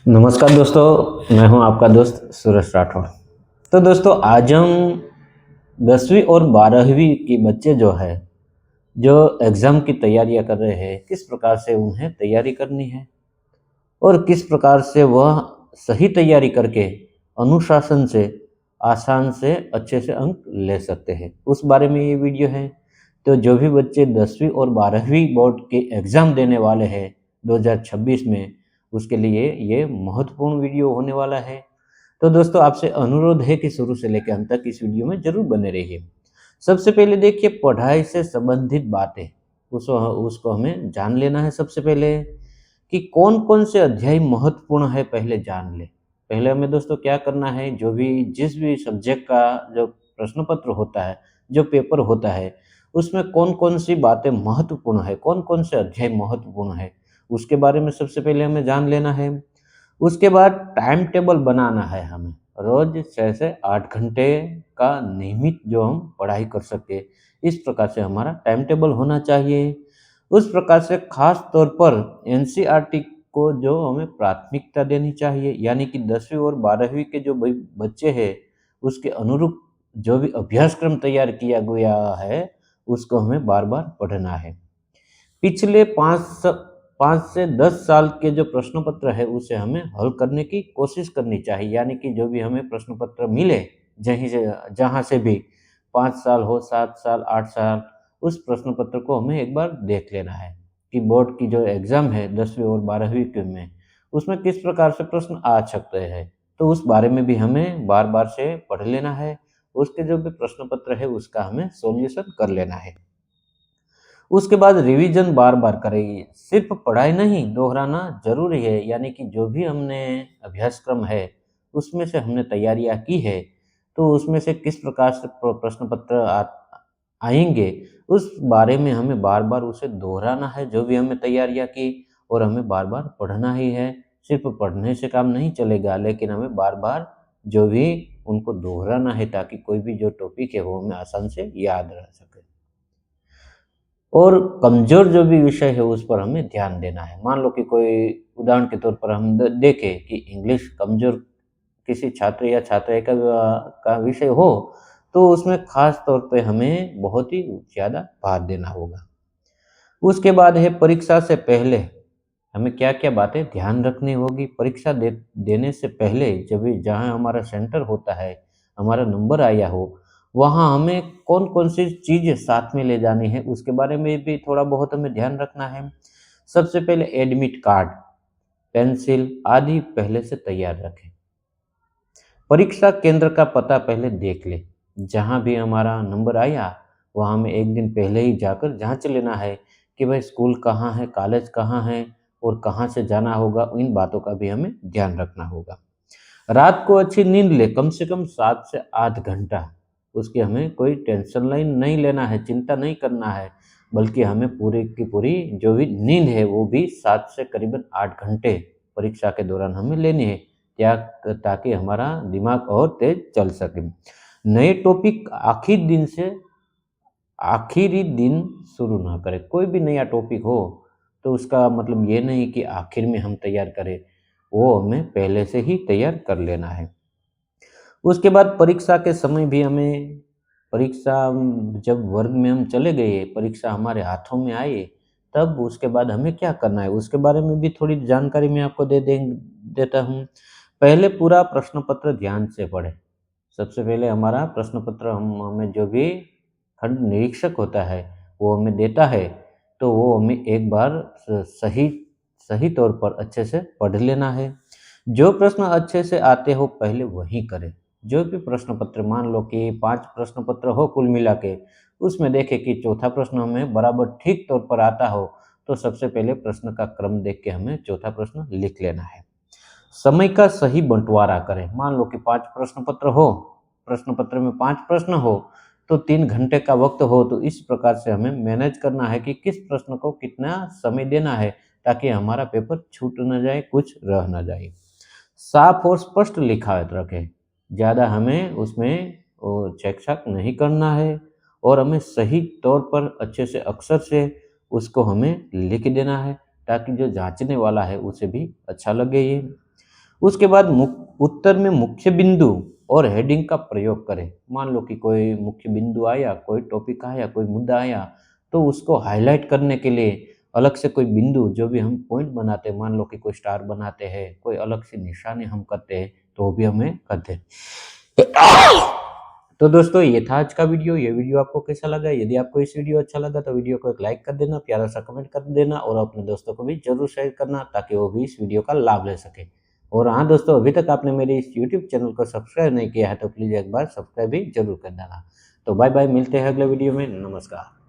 नमस्कार दोस्तों, मैं हूं आपका दोस्त सूरज राठौड़। तो दोस्तों, आज हम 10वीं और 12वीं के बच्चे जो एग्ज़ाम की तैयारियां कर रहे हैं, किस प्रकार से उन्हें तैयारी करनी है और किस प्रकार से वह सही तैयारी करके अनुशासन से, आसान से, अच्छे से अंक ले सकते हैं, उस बारे में ये वीडियो है। तो जो भी बच्चे 10वीं और 12वीं बोर्ड के एग्ज़ाम देने वाले हैं 2026 में, उसके लिए ये महत्वपूर्ण वीडियो होने वाला है। तो दोस्तों, आपसे अनुरोध है कि शुरू से लेकर अंत तक इस वीडियो में ज़रूर बने रहिए। सबसे पहले देखिए, पढ़ाई से संबंधित बातें उसको हमें जान लेना है। सबसे पहले कि कौन-कौन से अध्याय महत्वपूर्ण है, पहले जान लें। पहले हमें दोस्तों क्या करना है, जिस भी सब्जेक्ट का जो प्रश्न पत्र होता है, जो पेपर होता है, उसमें कौन-कौन सी बातें महत्वपूर्ण है, कौन-कौन से अध्याय महत्वपूर्ण है, उसके बारे में सबसे पहले हमें जान लेना है। उसके बाद टाइम टेबल बनाना है हमें, रोज़ 6 से 8 घंटे का नियमित जो हम पढ़ाई कर सकें, इस प्रकार से हमारा टाइम टेबल होना चाहिए। उस प्रकार से ख़ास तौर पर एनसीईआरटी को जो हमें प्राथमिकता देनी चाहिए, यानी कि 10वीं और 12वीं के जो बच्चे हैं, उसके अनुरूप जो भी अभ्यासक्रम तैयार किया गया है, उसको हमें बार-बार पढ़ना है। पिछले 5 से 10 साल के जो प्रश्न पत्र है, उसे हमें हल करने की कोशिश करनी चाहिए, यानी कि जो भी हमें प्रश्न पत्र मिले, जहाँ से भी 5 साल हो, 7 साल, 8 साल, उस प्रश्न पत्र को हमें एक बार देख लेना है कि बोर्ड की जो एग्ज़ाम है 10वीं और 12वीं के में, उसमें किस प्रकार से प्रश्न आ सकते हैं। तो उस बारे में भी हमें बार-बार से पढ़ लेना है। उसके जो भी प्रश्न पत्र है, उसका हमें सॉल्यूशन कर लेना है। उसके बाद रिवीजन बार-बार करें। सिर्फ़ पढ़ाई नहीं, दोहराना ज़रूरी है, यानी कि जो भी हमने अभ्यासक्रम है, उसमें से हमने तैयारियाँ की है, तो उसमें से किस प्रकार से प्रश्न पत्र आएँगे, उस बारे में हमें बार-बार उसे दोहराना है, जो भी हमने तैयारियाँ की, और हमें बार-बार पढ़ना ही है। सिर्फ़ पढ़ने से काम नहीं चलेगा, लेकिन हमें बार-बार जो भी उनको दोहराना है, ताकि कोई भी जो टॉपिक है, वो हमें आसान से याद रह सके। और कमज़ोर जो भी विषय है, उस पर हमें ध्यान देना है। मान लो कि कोई उदाहरण के तौर पर हम द देखें कि इंग्लिश कमज़ोर किसी छात्र या छात्रा का विषय हो, तो उसमें ख़ास तौर पे हमें बहुत ही ज़्यादा भार देना होगा। उसके बाद है परीक्षा से पहले हमें क्या-क्या बातें ध्यान रखनी होगी। परीक्षा देने से पहले जब भी जहाँ हमारा सेंटर होता है, हमारा नंबर आया हो, वहाँ हमें कौन-कौन सी चीज़ें साथ में ले जानी है, उसके बारे में भी थोड़ा बहुत हमें ध्यान रखना है। सबसे पहले एडमिट कार्ड, पेंसिल आदि पहले से तैयार रखें। परीक्षा केंद्र का पता पहले देख लें। जहाँ भी हमारा नंबर आया, वहाँ हमें 1 दिन पहले ही जाकर जाँच लेना है कि भाई स्कूल कहाँ है, कॉलेज कहाँ है और कहाँ से जाना होगा, इन बातों का भी हमें ध्यान रखना होगा। रात को अच्छी नींद लें, कम से कम 7 से 8 घंटा। उसकी हमें कोई टेंशन नहीं लेना है, चिंता नहीं करना है, बल्कि हमें पूरी की पूरी जो भी नींद है, वो भी 7 से करीबन 8 घंटे परीक्षा के दौरान हमें लेनी है, क्या ताकि हमारा दिमाग और तेज़ चल सके। नए टॉपिक आखिरी दिन शुरू ना करें। कोई भी नया टॉपिक हो, तो उसका मतलब ये नहीं कि आखिर में हम तैयार करें, वो हमें पहले से ही तैयार कर लेना है। उसके बाद परीक्षा के समय भी हमें जब वर्ग में हम चले गए, परीक्षा हमारे हाथों में आए, तब उसके बाद हमें क्या करना है, उसके बारे में भी थोड़ी जानकारी मैं आपको देता हूँ। पहले पूरा प्रश्न पत्र ध्यान से पढ़ें। सबसे पहले हमारा प्रश्न पत्र हमें जो भी खंड निरीक्षक होता है, वो हमें देता है, तो वो हमें एक बार सही सही तौर पर अच्छे से पढ़ लेना है। जो प्रश्न अच्छे से आते हो, पहले वही करें। जो भी प्रश्न पत्र, मान लो कि 5 प्रश्न पत्र हो कुल मिला के, उसमें देखें कि चौथा प्रश्न हमें बराबर ठीक तौर पर आता हो, तो सबसे पहले प्रश्न का क्रम देख के हमें चौथा प्रश्न लिख लेना है। समय का सही बंटवारा करें। मान लो कि 5 प्रश्न पत्र हो, प्रश्न पत्र में 5 प्रश्न हो, तो 3 घंटे का वक़्त हो, तो इस प्रकार से हमें मैनेज करना है कि किस प्रश्न को कितना समय देना है, ताकि हमारा पेपर छूट ना जाए, कुछ रह ना जाए। साफ और स्पष्ट लिखावट रखें। ज़्यादा हमें उसमें चेक-छाक नहीं करना है, और हमें सही तौर पर अच्छे से अक्षर से उसको हमें लिख देना है, ताकि जो जाँचने वाला है, उसे भी अच्छा लगे ये। उसके बाद उत्तर में मुख्य बिंदु और हेडिंग का प्रयोग करें। मान लो कि कोई मुख्य बिंदु आया, कोई टॉपिक आया, कोई मुद्दा आया, तो उसको हाईलाइट करने के लिए अलग से कोई बिंदु जो भी हम पॉइंट बनाते हैं, मान लो कि कोई स्टार बनाते हैं, कोई अलग से निशाने हम करते हैं, तो वो भी हमें करते हैं। तो दोस्तों ये था आज का वीडियो। ये वीडियो आपको कैसा लगा? यदि आपको इस वीडियो अच्छा लगा तो वीडियो को एक लाइक कर देना, प्यारा सा कमेंट कर देना और अपने दोस्तों को भी जरूर शेयर करना ताकि वो भी इस वीडियो का लाभ ले सके। और हाँ दोस्तों, अभी तक आपने मेरे इस यूट्यूब चैनल को सब्सक्राइब नहीं किया है तो प्लीज़ एक बार सब्सक्राइब भी जरूर कर देना। तो बाय बाय, मिलते हैं अगले वीडियो में। नमस्कार।